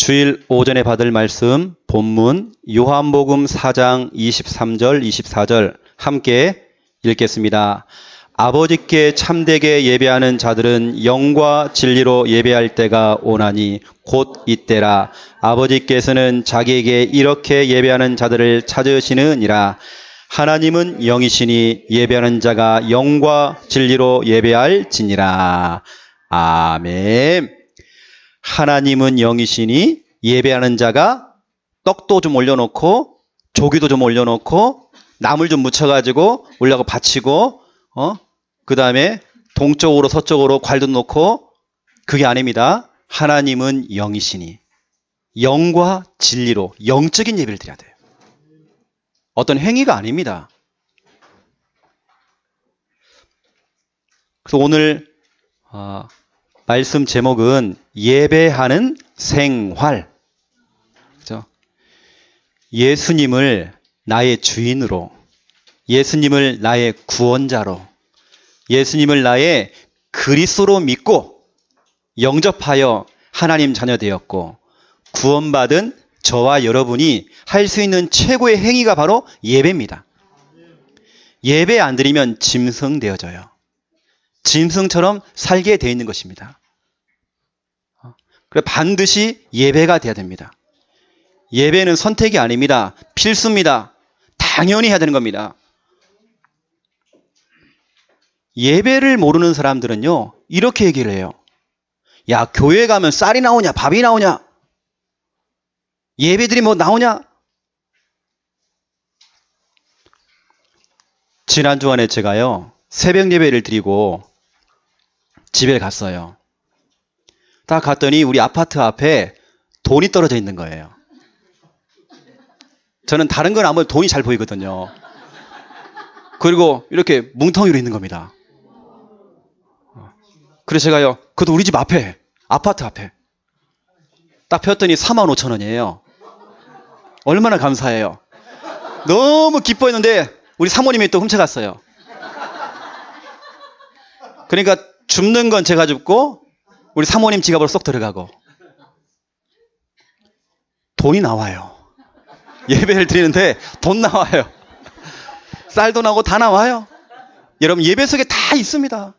주일 오전에 받을 말씀 본문 요한복음 4장 23절 24절 함께 읽겠습니다. 아버지께 참되게 예배하는 자들은 영과 진리로 예배할 때가 오나니 곧 이때라. 아버지께서는 자기에게 이렇게 예배하는 자들을 찾으시느니라. 하나님은 영이시니 예배하는 자가 영과 진리로 예배할지니라. 아멘. 하나님은 영이시니 예배하는 자가 떡도 좀 올려놓고 조기도 좀 올려놓고 나물 좀 묻혀가지고 올려고 바치고 그 다음에 동쪽으로 서쪽으로 괄도 놓고 그게 아닙니다. 하나님은 영이시니 영과 진리로 영적인 예배를 드려야 돼요. 어떤 행위가 아닙니다. 그래서 오늘 말씀 제목은 예배하는 생활. 그렇죠? 예수님을 나의 주인으로, 예수님을 나의 구원자로, 예수님을 나의 그리스도로 믿고 영접하여 하나님 자녀 되었고 구원받은 저와 여러분이 할 수 있는 최고의 행위가 바로 예배입니다. 예배 안 드리면 짐승되어져요. 짐승처럼 살게 되어 있는 것입니다. 그래서 반드시 예배가 돼야 됩니다. 예배는 선택이 아닙니다. 필수입니다. 당연히 해야 되는 겁니다. 예배를 모르는 사람들은요, 이렇게 얘기를 해요. 야, 교회 가면 쌀이 나오냐, 밥이 나오냐? 예배들이 뭐 나오냐? 지난 주간에 제가요, 새벽 예배를 드리고 집에 갔어요. 딱 갔더니 우리 아파트 앞에 돈이 떨어져 있는 거예요. 저는 다른 건 아무래도 돈이 잘 보이거든요. 그리고 이렇게 뭉텅이로 있는 겁니다. 그래서 제가요, 그것도 우리 집 앞에, 아파트 앞에. 딱 폈더니 45,000원이에요. 얼마나 감사해요. 너무 기뻐했는데 우리 사모님이 또 훔쳐갔어요. 그러니까 줍는 건 제가 줍고 우리 사모님 지갑으로 쏙 들어가고 돈이 나와요. 예배를 드리는데 돈 나와요. 쌀도 나오고 다 나와요. 여러분 예배 속에 다 있습니다.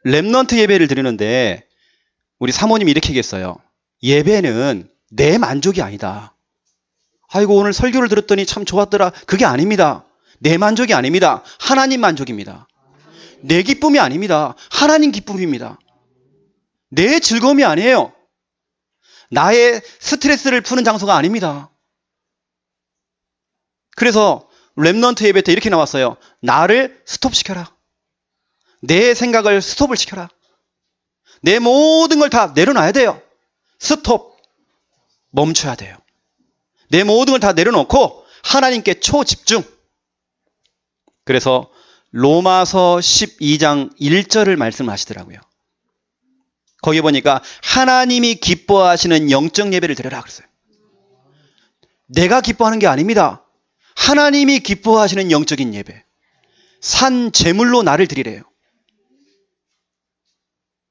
렘넌트 예배를 드리는데 우리 사모님이 이렇게 얘기했어요. 예배는 내 만족이 아니다. 아이고 오늘 설교를 들었더니 참 좋았더라. 그게 아닙니다. 내 만족이 아닙니다. 하나님 만족입니다. 내 기쁨이 아닙니다. 하나님 기쁨입니다. 내 즐거움이 아니에요. 나의 스트레스를 푸는 장소가 아닙니다. 그래서 렘넌트 예배 때 이렇게 나왔어요. 나를 스톱시켜라. 내 생각을 스톱을 시켜라. 내 모든 걸 다 내려놔야 돼요. 스톱. 멈춰야 돼요. 내 모든 걸 다 내려놓고 하나님께 초집중. 그래서 로마서 12장 1절을 말씀하시더라고요. 거기 보니까 하나님이 기뻐하시는 영적 예배를 드려라 그랬어요. 내가 기뻐하는 게 아닙니다. 하나님이 기뻐하시는 영적인 예배. 산 제물로 나를 드리래요.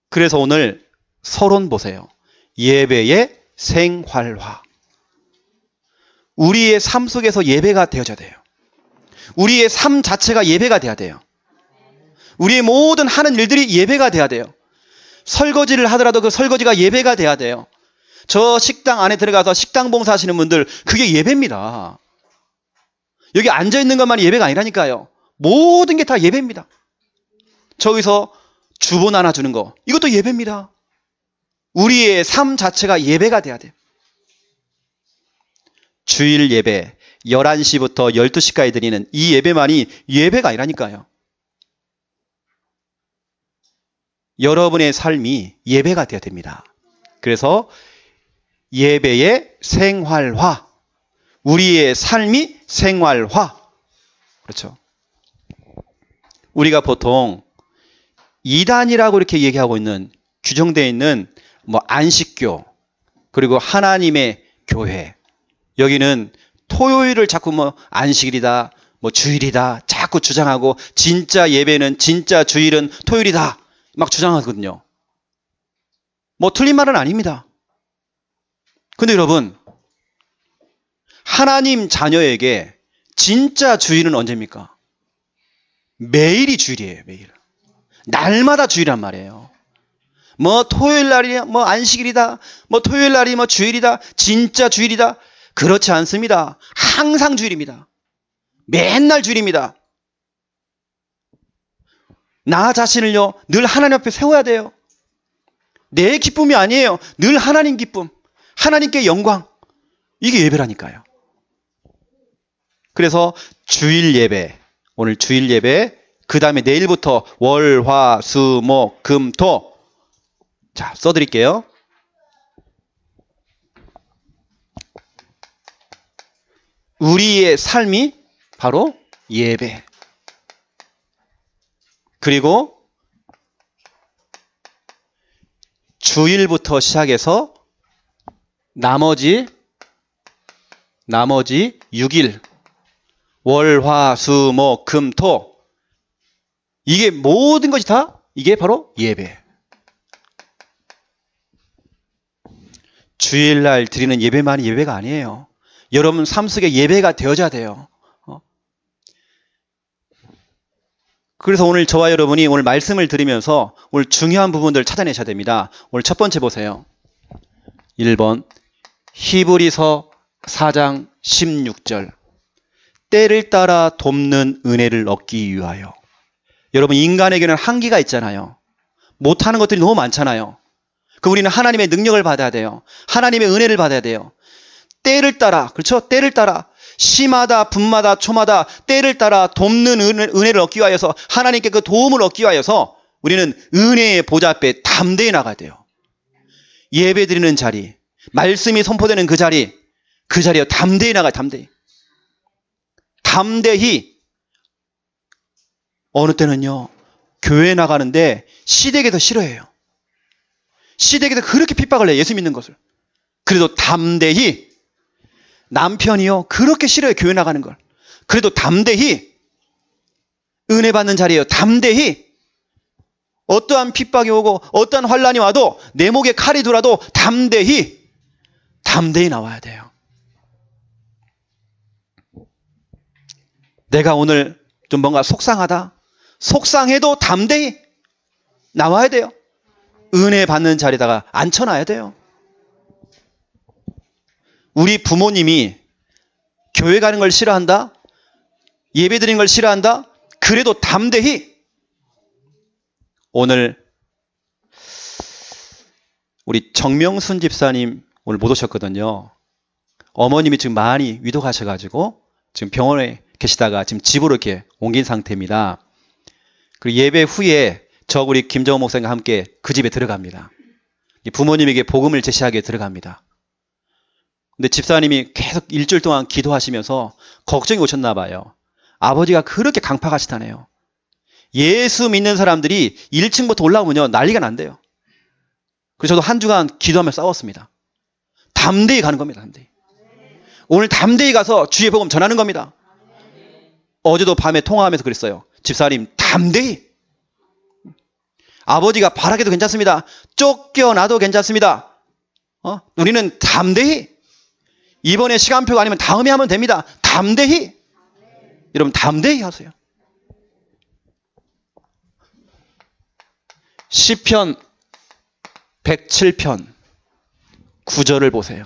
그래서 오늘 서론 보세요. 예배의 생활화. 우리의 삶 속에서 예배가 되어져야 돼요. 우리의 삶 자체가 예배가 돼야 돼요. 우리의 모든 하는 일들이 예배가 돼야 돼요. 설거지를 하더라도 그 설거지가 예배가 돼야 돼요. 저 식당 안에 들어가서 식당 봉사하시는 분들 그게 예배입니다. 여기 앉아있는 것만이 예배가 아니라니까요. 모든 게 다 예배입니다. 저기서 주본 하나 주는 거 이것도 예배입니다. 우리의 삶 자체가 예배가 돼야 돼요. 주일 예배 11시부터 12시까지 드리는 이 예배만이 예배가 아니라니까요. 여러분의 삶이 예배가 되어야 됩니다. 그래서 예배의 생활화. 우리의 삶이 생활화. 그렇죠. 우리가 보통 이단이라고 이렇게 얘기하고 있는 규정되어 있는 안식교 그리고 하나님의 교회 여기는 토요일을 자꾸 안식일이다 주일이다 자꾸 주장하고 진짜 예배는 진짜 주일은 토요일이다 막 주장하거든요. 틀린 말은 아닙니다. 근데 여러분, 하나님 자녀에게 진짜 주일은 언제입니까? 매일이 주일이에요, 매일. 날마다 주일이란 말이에요. 뭐 토요일 날이 뭐 안식일이다, 뭐 토요일 날이 뭐 주일이다, 진짜 주일이다. 그렇지 않습니다. 항상 주일입니다. 맨날 주일입니다. 나 자신을요, 늘 하나님 앞에 세워야 돼요. 내 기쁨이 아니에요. 늘 하나님 기쁨, 하나님께 영광. 이게 예배라니까요. 그래서 주일 예배, 오늘 주일 예배, 그 다음에 내일부터 월, 화, 수, 목, 금, 토. 자, 써드릴게요. 우리의 삶이 바로 예배. 그리고 주일부터 시작해서 나머지 6일, 월, 화, 수, 목, 금, 토. 이게 모든 것이 다 이게 바로 예배. 주일날 드리는 예배만이 예배가 아니에요. 여러분 삶 속에 예배가 되어져야 돼요. 그래서 오늘 저와 여러분이 오늘 말씀을 들으면서 오늘 중요한 부분들을 찾아내셔야 됩니다. 오늘 첫 번째 보세요. 1번 히브리서 4장 16절. 때를 따라 돕는 은혜를 얻기 위하여. 여러분 인간에게는 한계가 있잖아요. 못하는 것들이 너무 많잖아요. 그럼 우리는 하나님의 능력을 받아야 돼요. 하나님의 은혜를 받아야 돼요. 때를 따라, 그렇죠? 때를 따라 시마다 분마다 초마다 때를 따라 돕는 은혜를 얻기 위하여서 하나님께 그 도움을 얻기 위하여서 우리는 은혜의 보좌 앞에 담대히 나가야 돼요. 예배 드리는 자리, 말씀이 선포되는 그 자리에 담대히 나가요. 담대히. 어느 때는요, 교회 나가는데 시댁에서 싫어해요. 시댁에서 그렇게 핍박을 해요. 예수 믿는 것을. 그래도 담대히. 남편이요, 그렇게 싫어요. 교회 나가는 걸. 그래도 담대히. 은혜 받는 자리예요. 담대히. 어떠한 핍박이 오고 어떠한 환란이 와도 내 목에 칼이 들어도 담대히 나와야 돼요. 내가 오늘 좀 뭔가 속상하다. 속상해도 담대히 나와야 돼요. 은혜 받는 자리에다가 앉혀놔야 돼요. 우리 부모님이 교회 가는 걸 싫어한다? 예배 드리는 걸 싫어한다? 그래도 담대히. 오늘 우리 정명순 집사님 오늘 못 오셨거든요. 어머님이 지금 많이 위독하셔가지고 지금 병원에 계시다가 지금 집으로 이렇게 옮긴 상태입니다. 그리고 예배 후에 저 우리 김정호 목사님과 함께 그 집에 들어갑니다. 부모님에게 복음을 제시하게 들어갑니다. 근데 집사님이 계속 일주일 동안 기도하시면서 걱정이 오셨나 봐요. 아버지가 그렇게 강팍하시다네요. 예수 믿는 사람들이 1층부터 올라오면요 난리가 난대요. 그래서 저도 한 주간 기도하며 싸웠습니다. 담대히 가는 겁니다. 담대히. 오늘 담대히 가서 주의 복음 전하는 겁니다. 어제도 밤에 통화하면서 그랬어요. 집사님 담대히. 아버지가 바라게도 괜찮습니다. 쫓겨나도 괜찮습니다. 우리는 담대히. 이번에 시간표가 아니면 다음에 하면 됩니다. 담대히. 여러분 담대히 하세요. 시편 107편 9절을 보세요.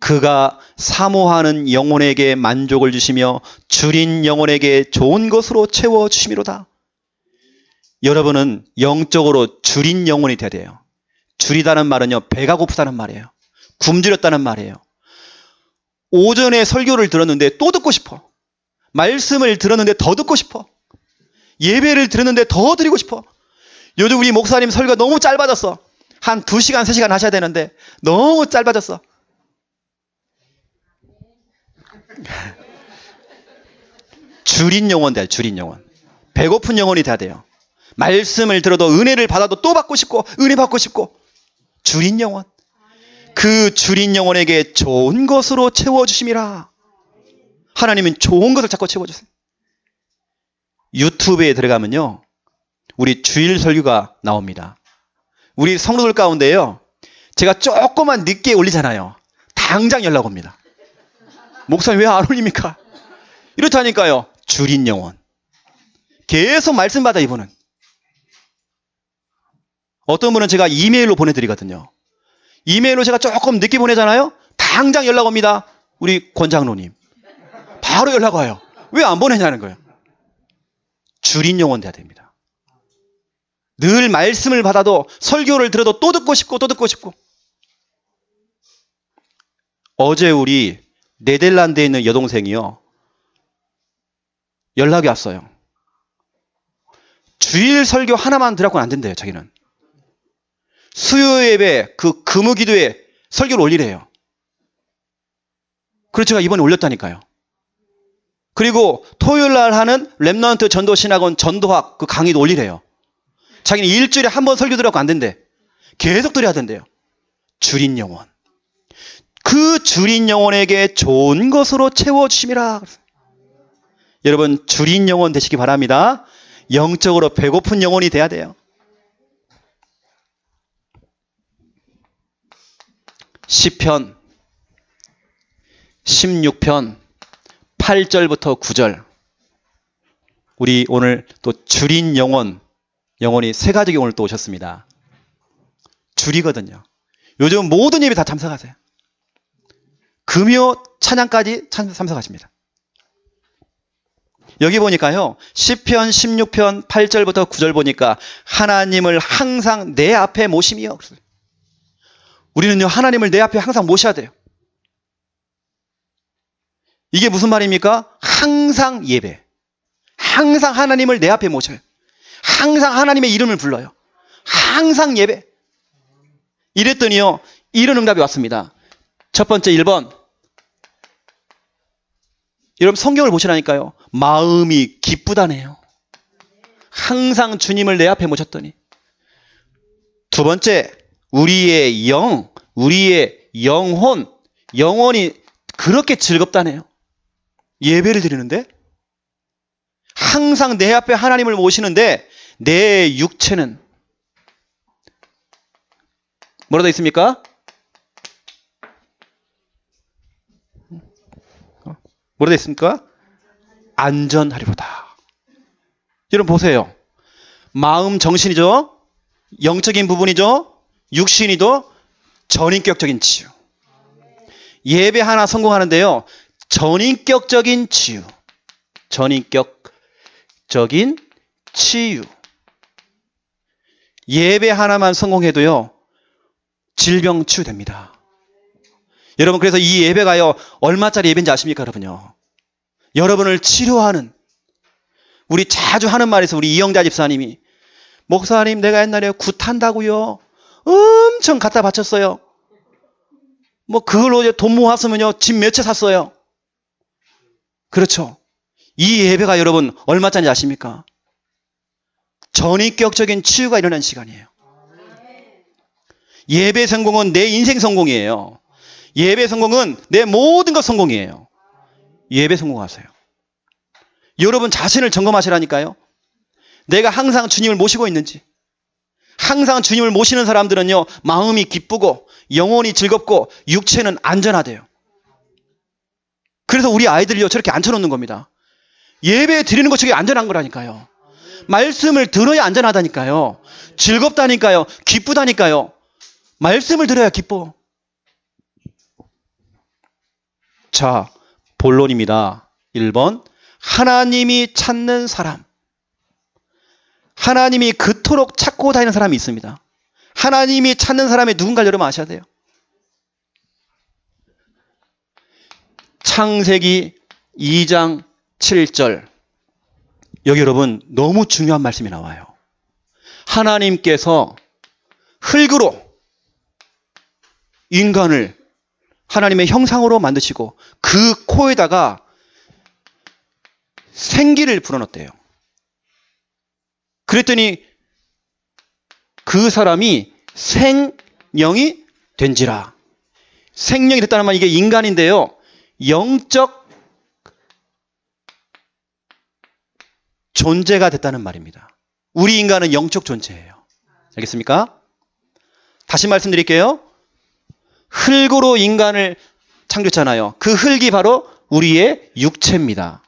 그가 사모하는 영혼에게 만족을 주시며 줄인 영혼에게 좋은 것으로 채워주심이로다. 여러분은 영적으로 줄인 영혼이 돼야 돼요. 줄이다는 말은요, 배가 고프다는 말이에요. 굶주렸다는 말이에요. 오전에 설교를 들었는데 또 듣고 싶어. 말씀을 들었는데 더 듣고 싶어. 예배를 들었는데 더 드리고 싶어. 요즘 우리 목사님 설교가 너무 짧아졌어. 한 2시간, 3시간 하셔야 되는데 너무 짧아졌어. 줄인 영혼 돼요. 줄인 영혼. 배고픈 영혼이 돼야 돼요. 말씀을 들어도 은혜를 받아도 또 받고 싶고 은혜 받고 싶고. 줄인 영혼. 그 줄인 영혼에게 좋은 것으로 채워주심이라. 하나님은 좋은 것을 자꾸 채워주세요. 유튜브에 들어가면요 우리 주일 설교가 나옵니다. 우리 성도들 가운데요 제가 조금만 늦게 올리잖아요. 당장 연락 옵니다. 목사님 왜 안 올립니까? 이렇다니까요. 줄인 영혼. 계속 말씀받아 이분은. 어떤 분은 제가 이메일로 보내드리거든요. 이메일로 제가 조금 늦게 보내잖아요. 당장 연락 옵니다. 우리 권장로님. 바로 연락 와요. 왜 안 보내냐는 거예요. 줄인 영혼 돼야 됩니다. 늘 말씀을 받아도 설교를 들어도 또 듣고 싶고 또 듣고 싶고. 어제 우리 네덜란드에 있는 여동생이요. 연락이 왔어요. 주일 설교 하나만 들었고는 안 된대요. 자기는. 수요 예배 그 금요 기도에 설교를 올리래요. 그래서 제가 이번에 올렸다니까요. 그리고 토요일 날 하는 렘넌트 전도신학원 전도학 그 강의도 올리래요. 자기는 일주일에 한 번 설교 들었고 안 된대. 계속 들어야 된대요. 줄인 영혼. 그 줄인 영혼에게 좋은 것으로 채워주심이라. 여러분 줄인 영혼 되시기 바랍니다. 영적으로 배고픈 영혼이 돼야 돼요. 시편 16편 8절부터 9절. 우리 오늘 또 줄인 영혼이 세 가지 오늘 또 오셨습니다. 줄이거든요. 요즘 모든 예배 다 참석하세요. 금요 찬양까지 참석하십니다. 여기 보니까요. 시편 16편 8절부터 9절 보니까 하나님을 항상 내 앞에 모심이요. 우리는요. 하나님을 내 앞에 항상 모셔야 돼요. 이게 무슨 말입니까? 항상 예배. 항상 하나님을 내 앞에 모셔요. 항상 하나님의 이름을 불러요. 항상 예배. 이랬더니요. 이런 응답이 왔습니다. 첫 번째 1번. 여러분 성경을 보시라니까요. 마음이 기쁘다네요. 항상 주님을 내 앞에 모셨더니. 두 번째. 우리의 영혼이 그렇게 즐겁다네요. 예배를 드리는데 항상 내 앞에 하나님을 모시는데 내 육체는 뭐라 되어 있습니까? 뭐라 되어 있습니까? 안전하리로다. 여러분 보세요. 마음 정신이죠. 영적인 부분이죠. 육신이도 전인격적인 치유. 예배 하나 성공하는데요. 전인격적인 치유. 전인격적인 치유. 예배 하나만 성공해도요. 질병 치유됩니다. 여러분 그래서 이 예배가요. 얼마짜리 예배인지 아십니까 여러분요? 여러분을 치료하는 우리 자주 하는 말에서 우리 이영자 집사님이 목사님 내가 옛날에 굿한다고요. 엄청 갖다 바쳤어요. 뭐 그걸로 이제 돈 모았으면요. 집 몇 채 샀어요. 그렇죠. 이 예배가 여러분 얼마짜리 아십니까? 전인격적인 치유가 일어나는 시간이에요. 예배 성공은 내 인생 성공이에요. 예배 성공은 내 모든 것 성공이에요. 예배 성공하세요. 여러분 자신을 점검하시라니까요. 내가 항상 주님을 모시고 있는지. 항상 주님을 모시는 사람들은요. 마음이 기쁘고 영혼이 즐겁고 육체는 안전하대요. 그래서 우리 아이들이요. 저렇게 앉혀놓는 겁니다. 예배 드리는 것 저게 안전한 거라니까요. 말씀을 들어야 안전하다니까요. 즐겁다니까요. 기쁘다니까요. 말씀을 들어야 기뻐. 자, 본론입니다. 1번. 하나님이 찾는 사람. 하나님이 그토록 찾고 다니는 사람이 있습니다. 하나님이 찾는 사람이 누군가 여러분 아셔야 돼요. 창세기 2장 7절. 여기 여러분 너무 중요한 말씀이 나와요. 하나님께서 흙으로 인간을 하나님의 형상으로 만드시고 그 코에다가 생기를 불어넣었대요. 그랬더니 그 사람이 생명이 된지라. 생명이 됐다는 말 이게 인간인데요. 영적 존재가 됐다는 말입니다. 우리 인간은 영적 존재예요. 알겠습니까? 다시 말씀드릴게요. 흙으로 인간을 창조했잖아요. 그 흙이 바로 우리의 육체입니다.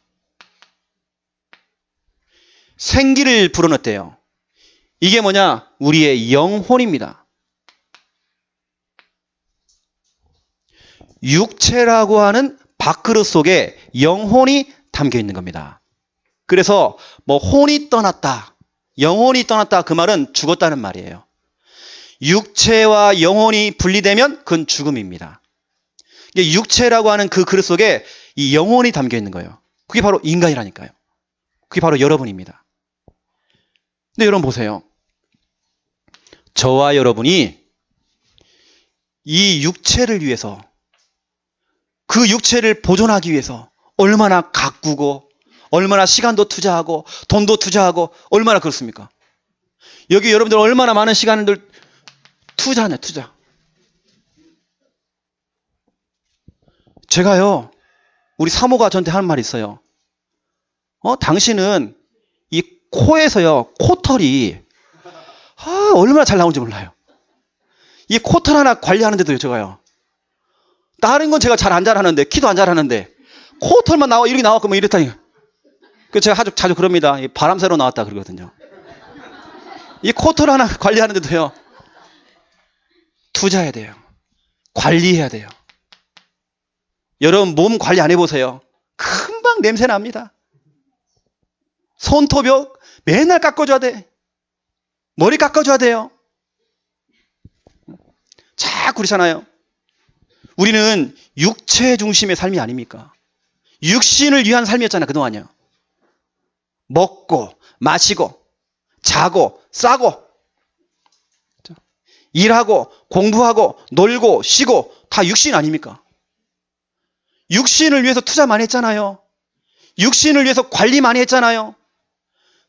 생기를 불어넣었대요. 이게 뭐냐? 우리의 영혼입니다. 육체라고 하는 밥그릇 속에 영혼이 담겨 있는 겁니다. 그래서 뭐 혼이 떠났다, 영혼이 떠났다, 그 말은 죽었다는 말이에요. 육체와 영혼이 분리되면 그건 죽음입니다. 육체라고 하는 그 그릇 속에 이 영혼이 담겨 있는 거예요. 그게 바로 인간이라니까요. 그게 바로 여러분입니다. 근데 여러분 보세요. 저와 여러분이 이 육체를 위해서, 그 육체를 보존하기 위해서 얼마나 가꾸고 얼마나 시간도 투자하고 돈도 투자하고 얼마나 그렇습니까? 여기 여러분들 얼마나 많은 시간들 투자하냐, 투자. 제가요, 우리 사모가 저한테 하는 말이 있어요. 당신은 이 코에서요, 코털이 얼마나 잘 나오는지 몰라요. 이 코털 하나 관리하는데도요, 제가요. 다른 건 제가 잘 안 잘하는데, 키도 안 잘하는데, 코털만 나와, 이렇게 나왔고, 뭐 이랬다니. 그 제가 자주 그럽니다. 바람 새로 나왔다 그러거든요. 이 코털 하나 관리하는데도요, 투자해야 돼요. 관리해야 돼요. 여러분, 몸 관리 안 해보세요. 금방 냄새 납니다. 손톱 맨날 깎아줘야 돼. 머리 깎아줘야 돼요. 자꾸 그러잖아요. 우리는 육체 중심의 삶이 아닙니까? 육신을 위한 삶이었잖아요, 그동안요. 먹고, 마시고, 자고, 싸고, 일하고, 공부하고, 놀고, 쉬고, 다 육신 아닙니까? 육신을 위해서 투자 많이 했잖아요. 육신을 위해서 관리 많이 했잖아요.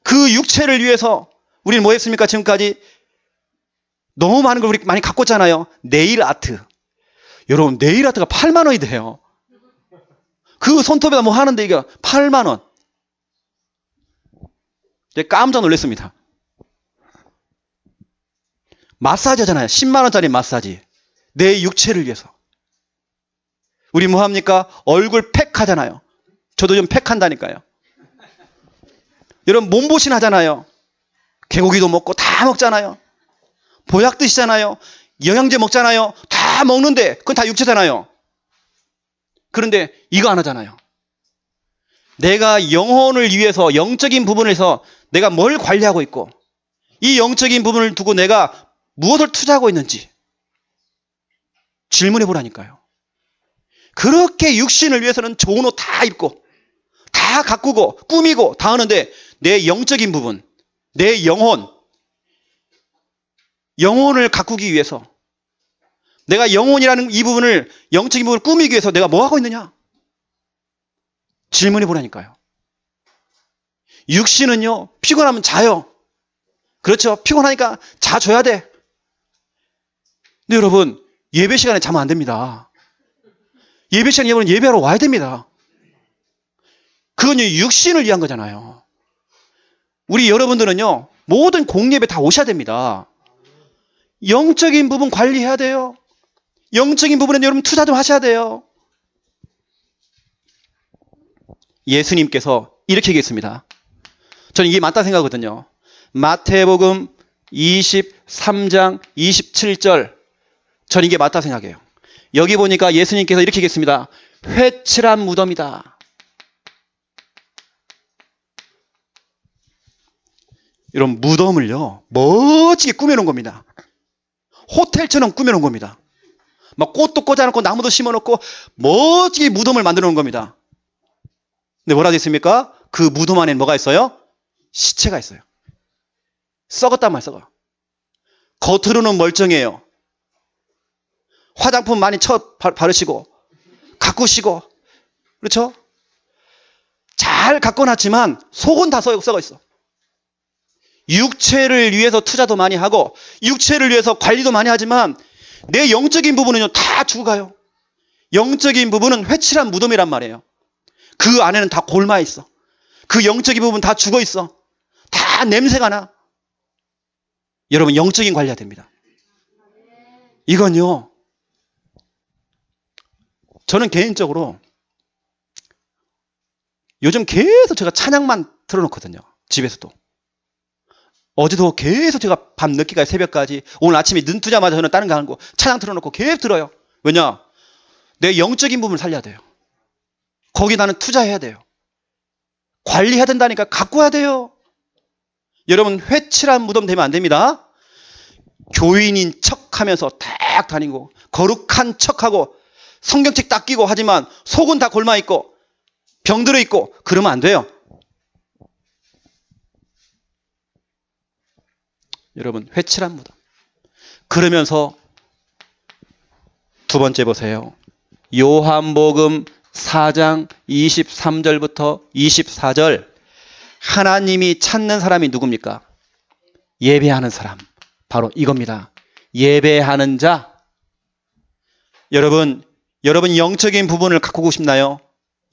그 육체를 위해서 우리는 뭐 했습니까? 지금까지 너무 많은 걸 우리 많이 갖고 있잖아요. 네일 아트. 여러분, 네일 아트가 8만 원이 돼요. 그 손톱에다 뭐 하는데 이게 8만 원. 깜짝 놀랐습니다. 마사지 하잖아요. 10만 원짜리 마사지. 내 육체를 위해서. 우리 뭐 합니까? 얼굴 팩 하잖아요. 저도 좀 팩 한다니까요. 여러분, 몸보신 하잖아요. 개고기도 먹고 다 먹잖아요. 보약 드시잖아요. 영양제 먹잖아요. 다 먹는데 그건 다 육체잖아요. 그런데 이거 안 하잖아요. 내가 영혼을 위해서, 영적인 부분에서 내가 뭘 관리하고 있고, 이 영적인 부분을 두고 내가 무엇을 투자하고 있는지 질문해 보라니까요. 그렇게 육신을 위해서는 좋은 옷 다 입고 다 가꾸고 꾸미고 다 하는데, 내 영적인 부분, 내 영혼을 가꾸기 위해서, 내가 영혼이라는 이 부분을, 영적인 부분을 꾸미기 위해서 내가 뭐 하고 있느냐? 질문해 보라니까요. 육신은요, 피곤하면 자요. 그렇죠? 피곤하니까 자줘야 돼. 근데 여러분, 예배 시간에 자면 안 됩니다. 예배 시간에 여러분 예배하러 와야 됩니다. 그건 육신을 위한 거잖아요. 우리 여러분들은요, 모든 공예배 다 오셔야 됩니다. 영적인 부분 관리해야 돼요. 영적인 부분에 여러분 투자 좀 하셔야 돼요. 예수님께서 이렇게 얘기했습니다. 저는 이게 맞다 생각하거든요. 마태복음 23장 27절. 저는 이게 맞다 생각해요. 여기 보니까 예수님께서 이렇게 얘기했습니다. 회칠한 무덤이다. 이런 무덤을요, 멋지게 꾸며놓은 겁니다. 호텔처럼 꾸며놓은 겁니다. 막 꽃도 꽂아놓고 나무도 심어놓고 멋지게 무덤을 만들어 놓은 겁니다. 근데 뭐라 되어 있습니까? 그 무덤 안에 뭐가 있어요? 시체가 있어요. 썩었단 말, 썩어. 겉으로는 멀쩡해요. 화장품 많이 바르시고 가꾸시고, 그렇죠? 잘 가꿔놨지만 속은 다 썩어 있어. 육체를 위해서 투자도 많이 하고 육체를 위해서 관리도 많이 하지만 내 영적인 부분은요, 다 죽어가요. 영적인 부분은 회칠한 무덤이란 말이에요. 그 안에는 다 골마 있어. 그 영적인 부분 다 죽어 있어. 다 냄새가 나. 여러분, 영적인 관리해야 됩니다. 이건요, 저는 개인적으로 요즘 계속 제가 찬양만 틀어놓거든요. 집에서도. 어제도 계속 제가 밤 늦게까지 새벽까지, 오늘 아침에 눈 뜨자마자 저는 다른 거 하는 거 찬양 틀어놓고 계속 들어요. 왜냐? 내 영적인 부분을 살려야 돼요. 거기 나는 투자해야 돼요. 관리해야 된다니까. 가꿔야 돼요. 여러분, 회칠한 무덤 되면 안 됩니다. 교인인 척하면서 딱 다니고 거룩한 척하고 성경책 딱 끼고 하지만 속은 다 골마있고 병들어 있고 그러면 안 돼요. 여러분, 회칠한 무덤. 그러면서 두 번째 보세요. 요한복음 4장 23절부터 24절. 하나님이 찾는 사람이 누굽니까? 예배하는 사람. 바로 이겁니다. 예배하는 자. 여러분 영적인 부분을 가꾸고 싶나요?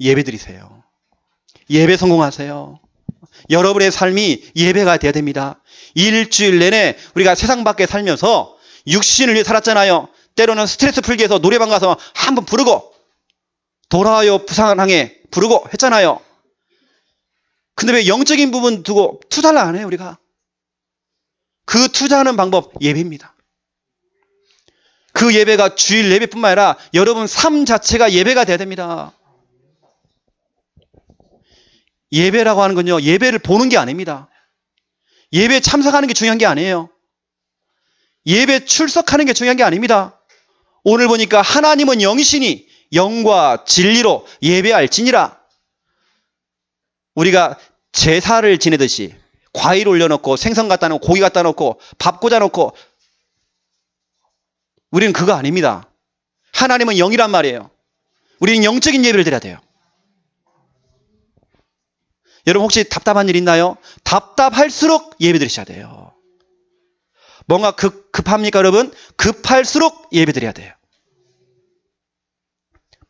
예배 드리세요. 예배 성공하세요. 여러분의 삶이 예배가 돼야 됩니다. 일주일 내내 우리가 세상 밖에 살면서 육신을 위해 살았잖아요. 때로는 스트레스 풀기 위해서 노래방 가서 한번 부르고 돌아와요 부산항에 부르고 했잖아요. 근데 왜 영적인 부분 두고 투자를 안 해요, 우리가? 그 투자하는 방법, 예배입니다. 그 예배가 주일 예배뿐만 아니라 여러분 삶 자체가 예배가 돼야 됩니다. 예배라고 하는 건요, 예배를 보는 게 아닙니다. 예배에 참석하는 게 중요한 게 아니에요. 예배 출석하는 게 중요한 게 아닙니다. 오늘 보니까 하나님은 영이시니 영과 진리로 예배할지니라. 우리가 제사를 지내듯이 과일 올려놓고 생선 갖다 놓고 고기 갖다 놓고 밥 꽂아 놓고, 우리는 그거 아닙니다. 하나님은 영이란 말이에요. 우리는 영적인 예배를 드려야 돼요. 여러분 혹시 답답한 일 있나요? 답답할수록 예배 드리셔야 돼요. 뭔가 급합니까 여러분? 급할수록 예배 드려야 돼요.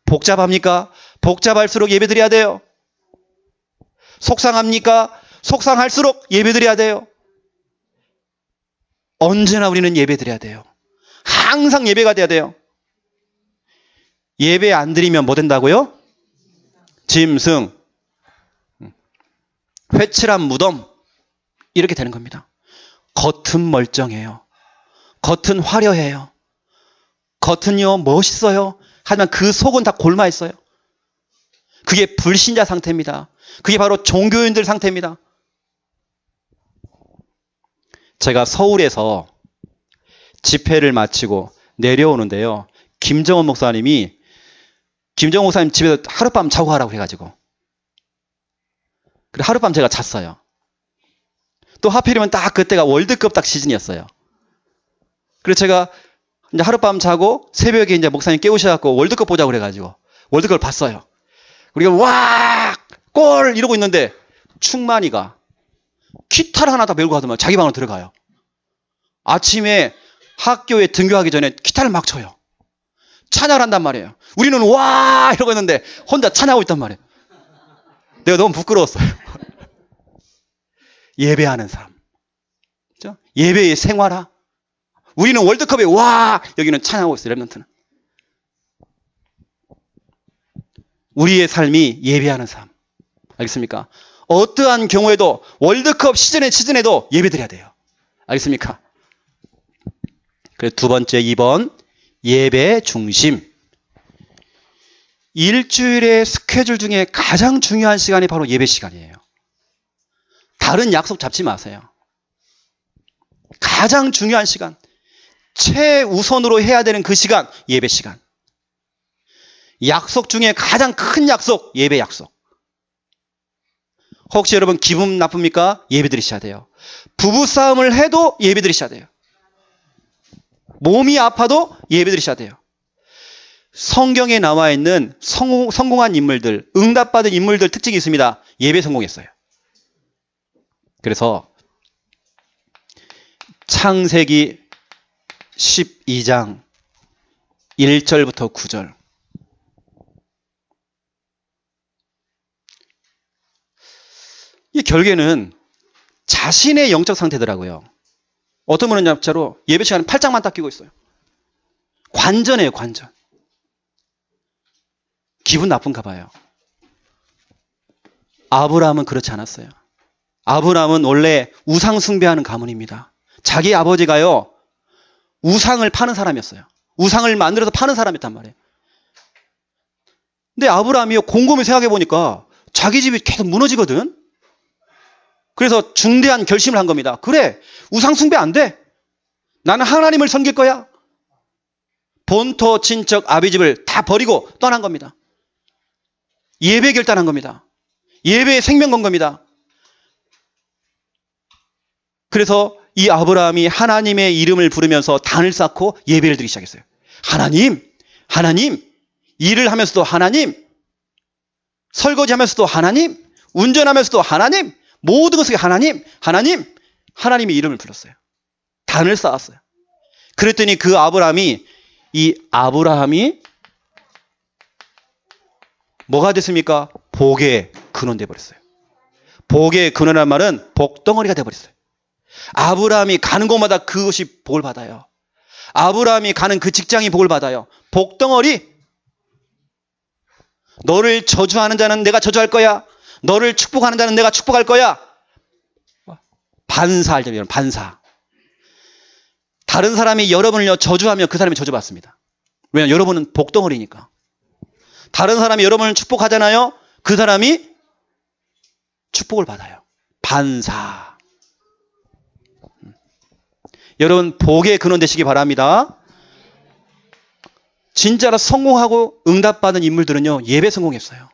복잡합니까? 복잡할수록 예배 드려야 돼요. 속상합니까? 속상할수록 예배 드려야 돼요. 언제나 우리는 예배 드려야 돼요. 항상 예배가 돼야 돼요. 예배 안 드리면 뭐 된다고요? 짐승, 회칠한 무덤, 이렇게 되는 겁니다. 겉은 멀쩡해요. 겉은 화려해요. 겉은요 멋있어요. 하지만 그 속은 다 골마 있어요. 그게 불신자 상태입니다. 그게 바로 종교인들 상태입니다. 제가 서울에서 집회를 마치고 내려오는데요. 김정은 목사님 집에서 하룻밤 자고 가라고 해가지고. 그래, 하룻밤 제가 잤어요. 또 하필이면 딱 그때가 월드컵 딱 시즌이었어요. 그래서 제가 이제 하룻밤 자고 새벽에 이제 목사님 깨우셔갖고 월드컵 보자고 그래가지고 월드컵을 봤어요. 우리가 와! 골! 이러고 있는데 충만이가 기타를 하나 다 메고 가더만 자기 방으로 들어가요. 아침에 학교에 등교하기 전에 기타를 막 쳐요. 찬양을 한단 말이에요. 우리는 와! 이러고 있는데 혼자 찬양하고 있단 말이에요. 내가 너무 부끄러웠어요. 예배하는 사람. 그렇죠? 예배의 생활화. 우리는 월드컵에 와! 여기는 찬양하고 있어요. 랩런트는. 우리의 삶이 예배하는 삶. 알겠습니까? 어떠한 경우에도 월드컵 시즌에도 예배드려야 돼요. 알겠습니까? 그래서 두 번째 2번 예배 중심. 일주일의 스케줄 중에 가장 중요한 시간이 바로 예배 시간이에요. 다른 약속 잡지 마세요. 가장 중요한 시간, 최우선으로 해야 되는 그 시간, 예배 시간. 약속 중에 가장 큰 약속, 예배 약속. 혹시 여러분 기분 나쁩니까? 예배 드리셔야 돼요. 부부싸움을 해도 예배 드리셔야 돼요. 몸이 아파도 예배 드리셔야 돼요. 성경에 나와 있는 성공한 인물들, 응답받은 인물들 특징이 있습니다. 예배 성공했어요. 그래서 창세기 12장 1절부터 9절. 이 결계는 자신의 영적 상태더라고요. 어떤 분은 진짜로 예배 시간에 팔짱만 딱 끼고 있어요. 관전이에요, 관전. 기분 나쁜가 봐요. 아브라함은 그렇지 않았어요. 아브라함은 원래 우상 숭배하는 가문입니다. 자기 아버지가요, 우상을 파는 사람이었어요. 우상을 만들어서 파는 사람이었단 말이에요. 근데 아브라함이요, 곰곰이 생각해 보니까 자기 집이 계속 무너지거든. 그래서 중대한 결심을 한 겁니다. 그래, 우상 숭배 안 돼. 나는 하나님을 섬길 거야. 본토 친척 아비집을 다 버리고 떠난 겁니다. 예배 결단한 겁니다. 예배에 생명 건 겁니다. 그래서 이 아브라함이 하나님의 이름을 부르면서 단을 쌓고 예배를 드리기 시작했어요. 하나님, 하나님, 일을 하면서도 하나님, 설거지하면서도 하나님, 운전하면서도 하나님, 모든 것을 하나님, 하나님, 하나님의 이름을 불렀어요. 단을 쌓았어요. 그랬더니 그 아브라함이 뭐가 됐습니까? 복의 근원 되어버렸어요. 복의 근원이라는 말은 복덩어리가 되어버렸어요. 아브라함이 가는 곳마다 그것이 복을 받아요. 아브라함이 가는 그 직장이 복을 받아요. 복덩어리. 너를 저주하는 자는 내가 저주할 거야. 너를 축복하는 자는 내가 축복할 거야. 반사 알죠? 반사. 다른 사람이 여러분을 저주하면 그 사람이 저주받습니다. 왜냐하면 여러분은 복덩어리니까. 다른 사람이 여러분을 축복하잖아요. 그 사람이 축복을 받아요. 반사. 여러분 복의 근원 되시기 바랍니다. 진짜로 성공하고 응답받은 인물들은요, 예배 성공했어요.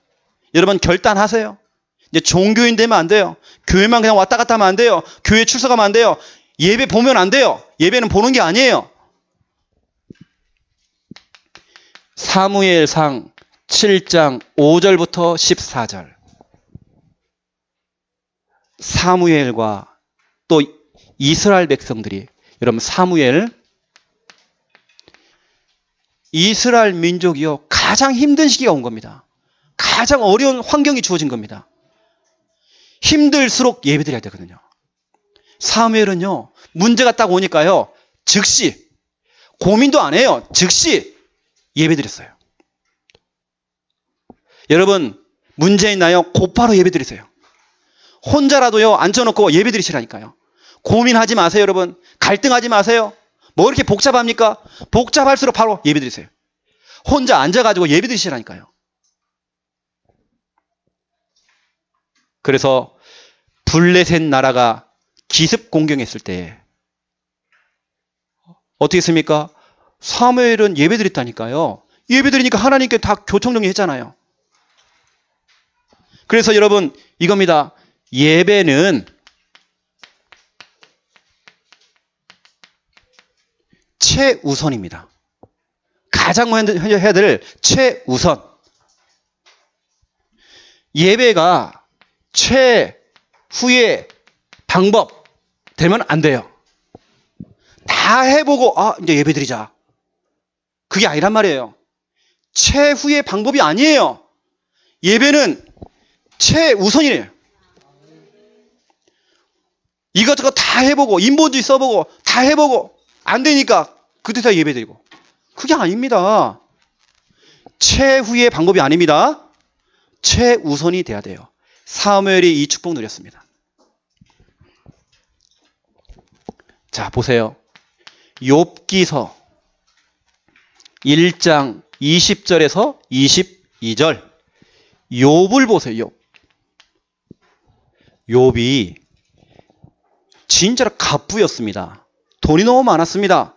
여러분 결단하세요. 이제 종교인 되면 안 돼요. 교회만 그냥 왔다 갔다 하면 안 돼요. 교회 출석하면 안 돼요. 예배 보면 안 돼요. 예배는 보는 게 아니에요. 사무엘상 7장 5절부터 14절. 사무엘과 또 이스라엘 백성들이, 여러분 사무엘, 이스라엘 민족이요, 가장 힘든 시기가 온 겁니다. 가장 어려운 환경이 주어진 겁니다. 힘들수록 예배드려야 되거든요. 사무엘은요, 문제가 딱 오니까요, 즉시, 고민도 안 해요. 즉시 예배드렸어요. 여러분, 문제 있나요? 곧바로 예배드리세요. 혼자라도요, 앉혀놓고 예배드리시라니까요. 고민하지 마세요, 여러분. 갈등하지 마세요. 뭐 이렇게 복잡합니까? 복잡할수록 바로 예배드리세요. 혼자 앉아가지고 예배드리시라니까요. 그래서 블레셋 나라가 기습 공격했을 때 어떻게 했습니까? 사무엘은 예배드렸다니까요. 예배드리니까 하나님께 다 교통정리했잖아요. 그래서 여러분 이겁니다. 예배는 최우선입니다. 가장 먼저 해야 될 최우선. 예배가 최후의 방법 되면 안 돼요. 다 해보고 이제 예배드리자. 그게 아니란 말이에요. 최후의 방법이 아니에요. 예배는 최우선이에요. 이것저것 다 해보고 인본주의 써보고 다 해보고 안 되니까 그때서 예배드리고, 그게 아닙니다. 최후의 방법이 아닙니다. 최우선이 돼야 돼요. 사무엘이 이 축복 누렸습니다. 자, 보세요. 욥기서 1장 20절에서 22절. 욥을 보세요. 욥이 진짜로 갑부였습니다. 돈이 너무 많았습니다.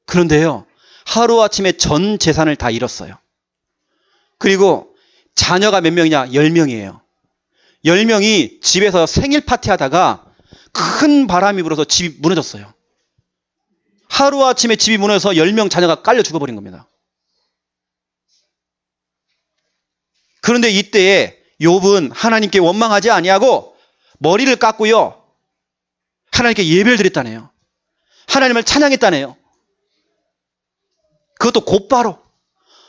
그런데요, 하루아침에 전 재산을 다 잃었어요. 그리고 자녀가 몇 명이냐? 10명이에요. 10명이 집에서 생일 파티하다가 큰 바람이 불어서 집이 무너졌어요. 하루아침에 집이 무너져서 10명 자녀가 깔려 죽어버린 겁니다. 그런데 이때에 욥은 하나님께 원망하지 아니하고 머리를 깎고요, 하나님께 예배를 드렸다네요. 하나님을 찬양했다네요. 그것도 곧바로.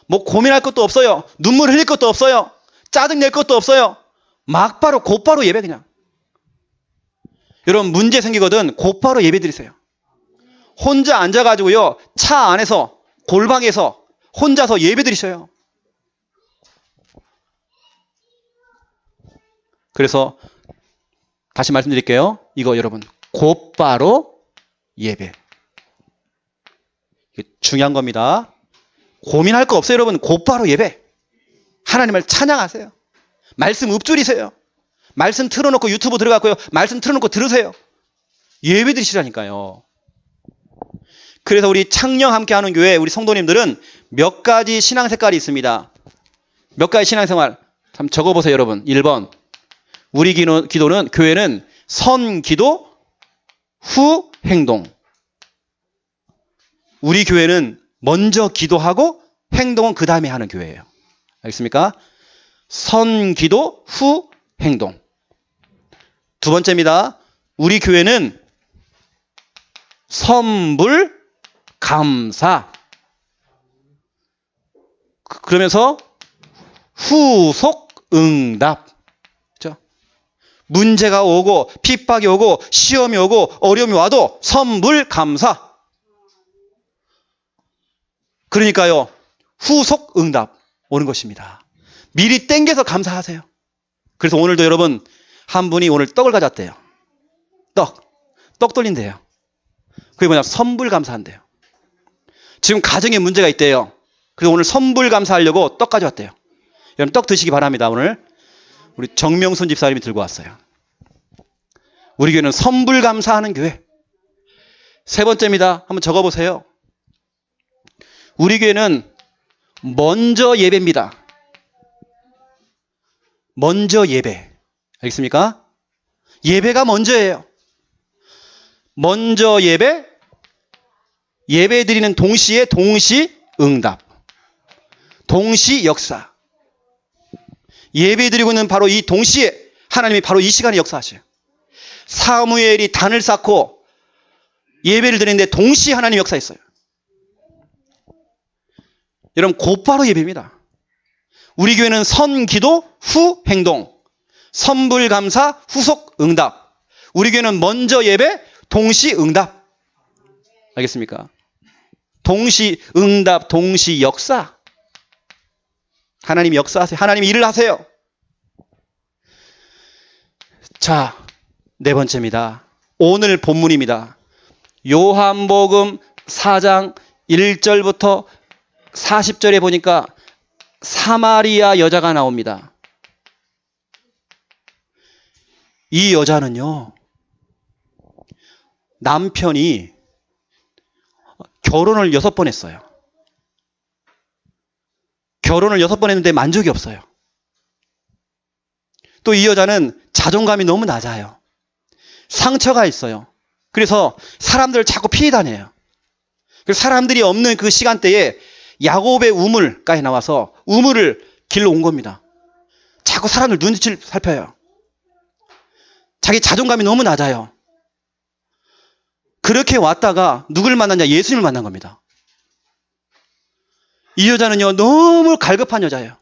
뭐 고민할 것도 없어요. 눈물 흘릴 것도 없어요. 짜증낼 것도 없어요. 막바로 곧바로 예배 그냥. 여러분 문제 생기거든 곧바로 예배 드리세요. 혼자 앉아가지고요, 차 안에서 골방에서 혼자서 예배 드리셔요. 그래서 다시 말씀드릴게요. 이거 여러분 곧바로 예배. 이게 중요한 겁니다. 고민할 거 없어요, 여러분. 곧바로 예배. 하나님을 찬양하세요. 말씀 읊조리세요. 말씀 틀어놓고 유튜브 들어갔고요. 말씀 틀어놓고 들으세요. 예배 드리시라니까요. 그래서 우리 창녕 함께하는 교회 우리 성도님들은 몇 가지 신앙 색깔이 있습니다. 몇 가지 신앙생활 참 적어보세요, 여러분. 1번 우리 기도는 교회는 선 기도 후 행동. 우리 교회는 먼저 기도하고 행동은 그 다음에 하는 교회예요. 알겠습니까? 선 기도 후 행동. 두 번째입니다. 우리 교회는 선불 감사. 그러면서 후속 응답. 그렇죠? 문제가 오고 핍박이 오고 시험이 오고 어려움이 와도 선불 감사. 그러니까요. 후속 응답 오는 것입니다. 미리 땡겨서 감사하세요. 그래서 오늘도 여러분 한 분이 오늘 떡을 가져왔대요. 떡 돌린대요. 그게 뭐냐? 선불 감사한대요. 지금 가정에 문제가 있대요. 그래서 오늘 선불 감사하려고 떡 가져왔대요. 여러분 떡 드시기 바랍니다. 오늘 우리 정명순 집사님이 들고 왔어요. 우리 교회는 선불 감사하는 교회. 세 번째입니다. 한번 적어보세요. 우리 교회는 먼저 예배입니다. 먼저 예배. 알겠습니까? 예배가 먼저예요. 먼저 예배, 예배 드리는 동시에 동시 응답, 동시 역사. 예배 드리고 있는 바로 이 동시에 하나님이 바로 이 시간에 역사하셔요. 사무엘이 단을 쌓고 예배를 드리는데 동시에 하나님이 역사했어요. 여러분 곧바로 예배입니다. 우리 교회는 선 기도 후 행동, 선불 감사 후속 응답. 우리 교회는 먼저 예배 동시 응답. 알겠습니까? 동시 응답, 동시 역사. 하나님이 역사하세요. 하나님이 일을 하세요. 자, 네 번째입니다. 오늘 본문입니다. 요한복음 4장 1절부터 40절에 보니까 사마리아 여자가 나옵니다. 이 여자는요, 남편이 결혼을 6번 했어요. 결혼을 6번 했는데 만족이 없어요. 또 이 여자는 자존감이 너무 낮아요. 상처가 있어요. 그래서 사람들을 자꾸 피해 다녀요. 그래서 사람들이 없는 그 시간대에 야곱의 우물가에 나와서 우물을 길러 온 겁니다. 자꾸 사람들 눈치를 살펴요. 자기 자존감이 너무 낮아요. 그렇게 왔다가 누굴 만났냐? 예수님을 만난 겁니다. 이 여자는요, 너무 갈급한 여자예요.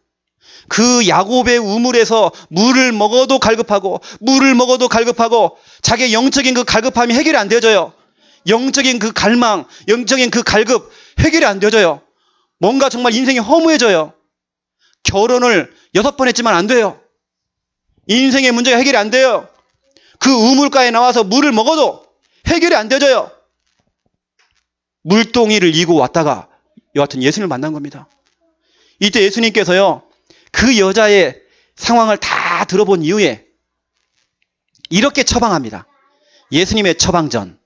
그 야곱의 우물에서 물을 먹어도 갈급하고 물을 먹어도 갈급하고 자기의 영적인 그 갈급함이 해결이 안 되어져요. 영적인 그 갈망, 영적인 그 갈급 해결이 안 되어져요. 뭔가 정말 인생이 허무해져요. 결혼을 6번 했지만 안 돼요. 인생의 문제가 해결이 안 돼요. 그 우물가에 나와서 물을 먹어도 해결이 안 되어져요. 물동이를 이고 왔다가 여하튼 예수님을 만난 겁니다. 이때 예수님께서요, 그 여자의 상황을 다 들어본 이후에 이렇게 처방합니다. 예수님의 처방전.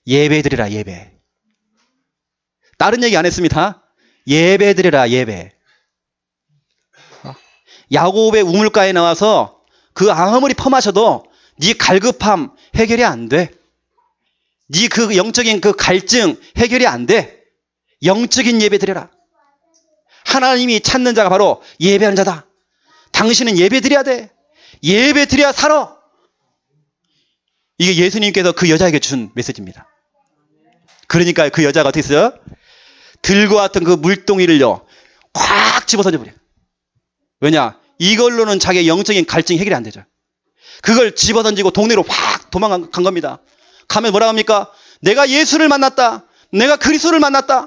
예배드리라, 예배. 다른 얘기 안 했습니다. 예배드리라, 예배. 야곱의 우물가에 나와서 그 아무리 퍼마셔도 네 갈급함 해결이 안 돼. 네 그 영적인 그 갈증 해결이 안 돼. 영적인 예배 드려라. 하나님이 찾는 자가 바로 예배하는 자다. 당신은 예배 드려야 돼. 예배 드려야 살아. 이게 예수님께서 그 여자에게 준 메시지입니다. 그러니까 그 여자가 어떻게 했어요? 들고 왔던 그 물동이를요, 꽉 집어 던져버려요. 왜냐? 이걸로는 자기의 영적인 갈증이 해결이 안 되죠. 그걸 집어 던지고 동네로 확 도망간 겁니다. 가면 뭐라고 합니까? 내가 예수를 만났다. 내가 그리스도를 만났다.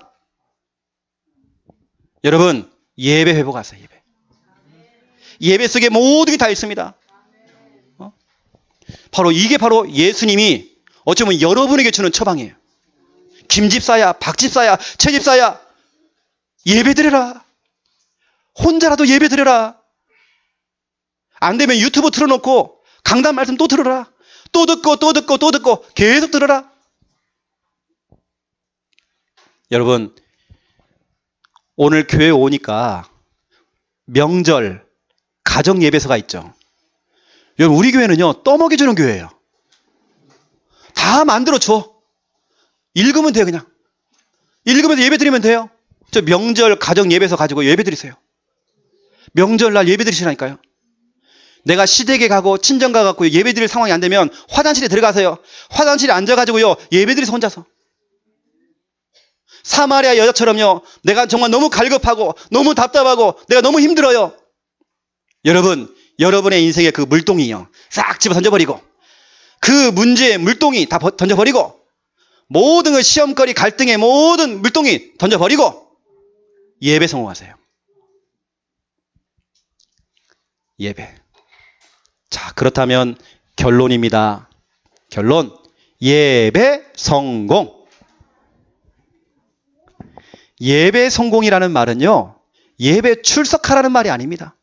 여러분, 예배 회복하세요. 예배 속에 모든 게 다 있습니다. 이게 바로 예수님이 어쩌면 여러분에게 주는 처방이에요. 김집사야, 박집사야, 최집사야, 예배드려라. 혼자라도 예배드려라. 안 되면 유튜브 틀어놓고 강단 말씀 또 들어라. 또 듣고 또 듣고 또 듣고 계속 들어라. 여러분, 오늘 교회 오니까 명절, 가정 예배소가 있죠. 여러분, 우리 교회는요, 떠먹여주는 교회예요. 다 만들어줘. 읽으면 돼요, 그냥. 읽으면서 예배 드리면 돼요. 저 명절, 가정 예배소 가지고 예배 드리세요. 명절날 예배 드리시라니까요. 내가 시댁에 가고 친정 가갖고 예배 드릴 상황이 안 되면 화장실에 들어가세요. 화장실에 앉아가지고요, 예배 드리세요, 혼자서. 사마리아 여자처럼요, 내가 정말 너무 갈급하고 너무 답답하고 내가 너무 힘들어요. 여러분, 여러분의 인생의 그 물동이요, 싹 집어 던져버리고, 그 문제의 물동이 다 던져버리고, 모든 그 시험거리 갈등의 모든 물동이 던져버리고 예배 성공하세요. 예배. 자, 그렇다면 결론입니다. 결론. 예배 성공. 예배 성공이라는 말은요, 예배 출석하라는 말이 아닙니다.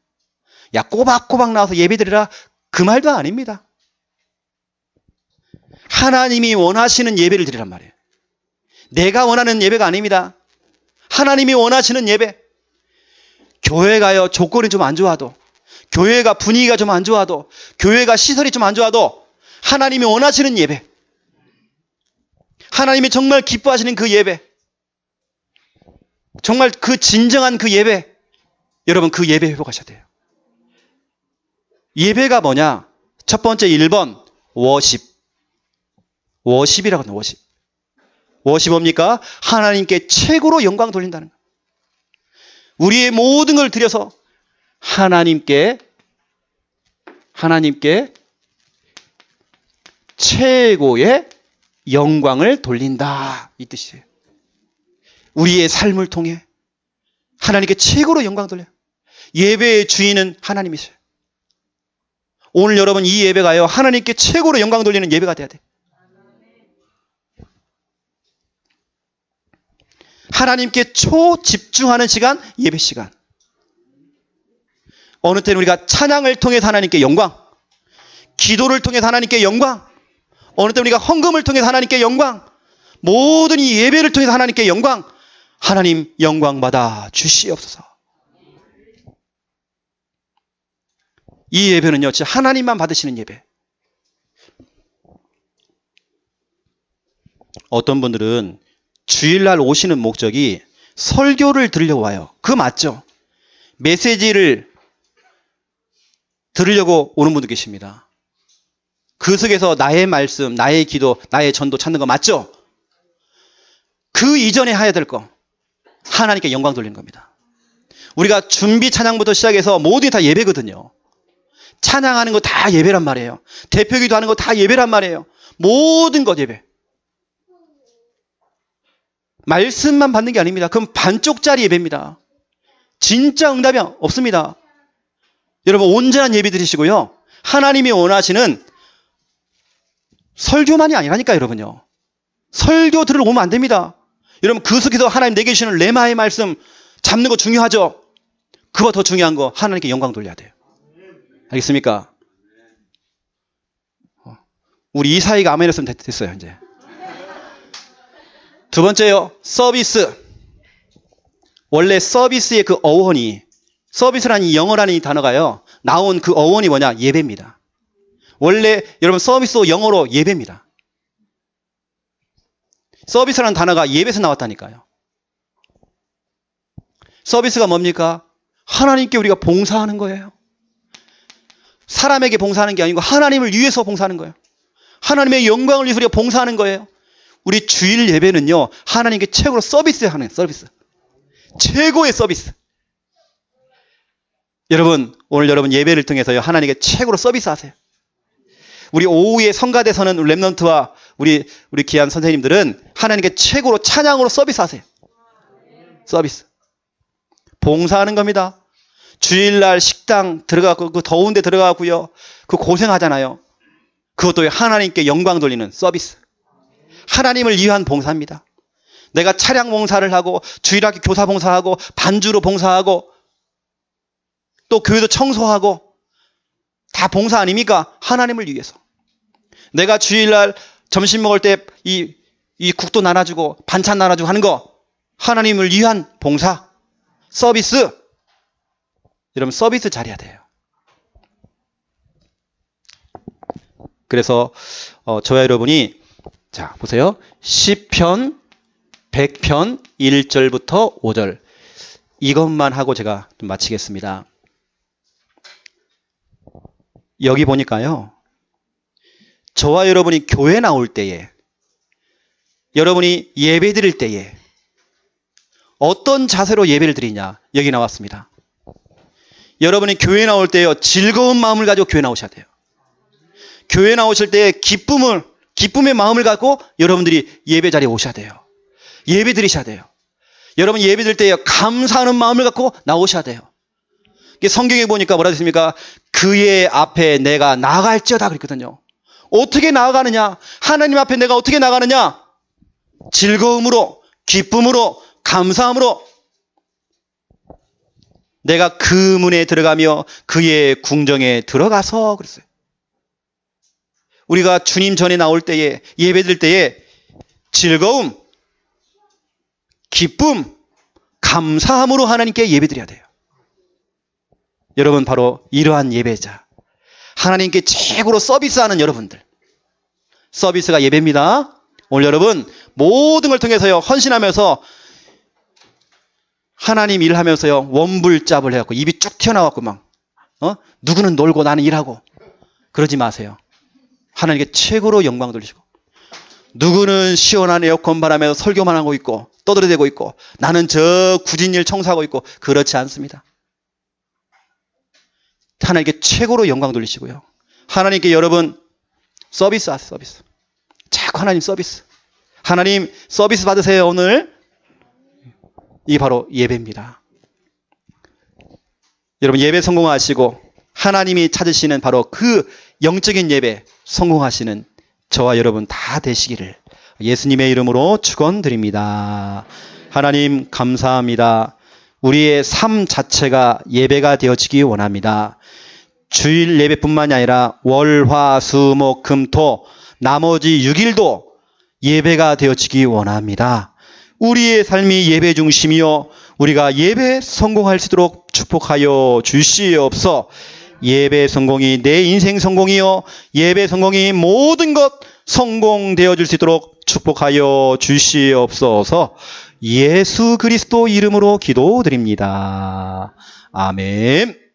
야, 꼬박꼬박 나와서 예배 드리라, 그 말도 아닙니다. 하나님이 원하시는 예배를 드리란 말이에요. 내가 원하는 예배가 아닙니다. 하나님이 원하시는 예배. 교회가요, 조건이 좀 안 좋아도, 교회가 분위기가 좀 안 좋아도, 교회가 시설이 좀 안 좋아도 하나님이 원하시는 예배, 하나님이 정말 기뻐하시는 그 예배, 정말 그 진정한 그 예배, 여러분, 그 예배 회복하셔야 돼요. 예배가 뭐냐? 첫 번째 1번 워십. 워십이라고 하는 워십. 워십 뭡니까? 하나님께 최고로 영광 돌린다는 거예요. 우리의 모든 걸 들여서 하나님께 최고의 영광을 돌린다, 이 뜻이에요. 우리의 삶을 통해 하나님께 최고로 영광 돌려요. 예배의 주인은 하나님이세요. 오늘 여러분, 이 예배가요, 하나님께 최고로 영광 돌리는 예배가 돼야 돼요. 하나님께 초집중하는 시간, 예배 시간. 어느 때는 우리가 찬양을 통해서 하나님께 영광, 기도를 통해서 하나님께 영광, 어느 때는 우리가 헌금을 통해서 하나님께 영광, 모든 이 예배를 통해서 하나님께 영광, 하나님 영광 받아 주시옵소서. 이 예배는요, 진짜 하나님만 받으시는 예배. 어떤 분들은 주일날 오시는 목적이 설교를 들으려고 와요. 그거 맞죠? 메시지를 들으려고 오는 분도 계십니다. 그 속에서 나의 말씀, 나의 기도, 나의 전도 찾는 거 맞죠? 그 이전에 해야 될 거, 하나님께 영광 돌리는 겁니다. 우리가 준비 찬양부터 시작해서 모든 게 다 예배거든요. 찬양하는 거 다 예배란 말이에요. 대표기도 하는 거 다 예배란 말이에요. 모든 것 예배. 말씀만 받는 게 아닙니다. 그럼 반쪽짜리 예배입니다. 진짜 응답이 없습니다. 여러분, 온전한 예배 드리시고요, 하나님이 원하시는 설교만이 아니라니까요, 여러분요. 설교 들으러 오면 안 됩니다. 여러분, 그 속에서 하나님 내게 주시는 레마의 말씀 잡는 거 중요하죠. 그보다 더 중요한 거, 하나님께 영광 돌려야 돼요. 알겠습니까? 우리 이 사이가 아멘 했으면 됐어요, 이제. 두 번째요, 서비스. 원래 서비스의 그 어원이, 서비스라는 이 영어라는 이 단어가요, 나온 그 어원이 뭐냐? 예배입니다. 원래 여러분, 서비스 영어로 예배입니다. 서비스라는 단어가 예배에서 나왔다니까요. 서비스가 뭡니까? 하나님께 우리가 봉사하는 거예요. 사람에게 봉사하는 게 아니고 하나님을 위해서 봉사하는 거예요. 하나님의 영광을 위해서 우리가 봉사하는 거예요. 우리 주일 예배는요, 하나님께 최고로 서비스하는 서비스. 최고의 서비스. 여러분, 오늘 여러분 예배를 통해서요, 하나님께 최고로 서비스 하세요. 우리 오후에 성가대서는 렘넌트와 우리 귀한 선생님들은 하나님께 최고로 찬양으로 서비스 하세요. 서비스. 봉사하는 겁니다. 주일날 식당 들어가고, 그 더운 데 들어가고요, 그 고생하잖아요. 그것도 하나님께 영광 돌리는 서비스. 하나님을 위한 봉사입니다. 내가 차량 봉사를 하고 주일학교 교사 봉사하고 반주로 봉사하고 또 교회도 청소하고 다 봉사 아닙니까? 하나님을 위해서. 내가 주일날 점심 먹을 때 이 국도 나눠주고 반찬 나눠주고 하는 거 하나님을 위한 봉사, 서비스. 여러분 서비스 잘해야 돼요. 그래서 저와 여러분이 자 보세요. 시편 100편 1절부터 5절 이것만 하고 제가 좀 마치겠습니다. 여기 보니까요. 저와 여러분이 교회 나올 때에 여러분이 예배 드릴 때에 어떤 자세로 예배를 드리냐 여기 나왔습니다. 여러분이 교회 나올 때요. 즐거운 마음을 가지고 교회 나오셔야 돼요. 교회 나오실 때 기쁨의 마음을 갖고 여러분들이 예배 자리에 오셔야 돼요. 예배 드리셔야 돼요. 여러분 예배 드릴 때 감사하는 마음을 갖고 나오셔야 돼요. 성경에 보니까 뭐라 했습니까? 그의 앞에 내가 나아갈지어다 그랬거든요. 어떻게 나아가느냐? 하나님 앞에 내가 어떻게 나가느냐? 즐거움으로, 기쁨으로, 감사함으로 내가 그 문에 들어가며 그의 궁정에 들어가서 그랬어요. 우리가 주님 전에 나올 때에 예배 드릴 때에 즐거움, 기쁨, 감사함으로 하나님께 예배 드려야 돼요. 여러분 바로 이러한 예배자. 하나님께 최고로 서비스하는 여러분들. 서비스가 예배입니다. 오늘 여러분 모든 걸 통해서요. 헌신하면서 하나님 일하면서요. 원불잡을 해갖고 입이 쭉 튀어나왔고 막 누구는 놀고 나는 일하고 그러지 마세요. 하나님께 최고로 영광 돌리시고 누구는 시원한 에어컨 바람에 설교만 하고 있고 떠들어대고 있고 나는 저 굳은 일 청소하고 있고 그렇지 않습니다. 하나님께 최고로 영광 돌리시고요. 하나님께 여러분 서비스 하세요. 서비스. 자꾸 하나님 서비스. 하나님 서비스 받으세요. 오늘. 이게 바로 예배입니다. 여러분 예배 성공하시고 하나님이 찾으시는 바로 그 영적인 예배 성공하시는 저와 여러분 다 되시기를 예수님의 이름으로 축원드립니다. 하나님 감사합니다. 우리의 삶 자체가 예배가 되어지기 원합니다. 주일 예배뿐만이 아니라 월, 화, 수, 목, 금, 토 나머지 6일도 예배가 되어지기 원합니다. 우리의 삶이 예배 중심이요 우리가 예배 성공할 수 있도록 축복하여 주시옵소서. 예배 성공이 내 인생 성공이요 예배 성공이 모든 것 성공되어 줄 수 있도록 축복하여 주시옵소서. 예수 그리스도 이름으로 기도드립니다. 아멘.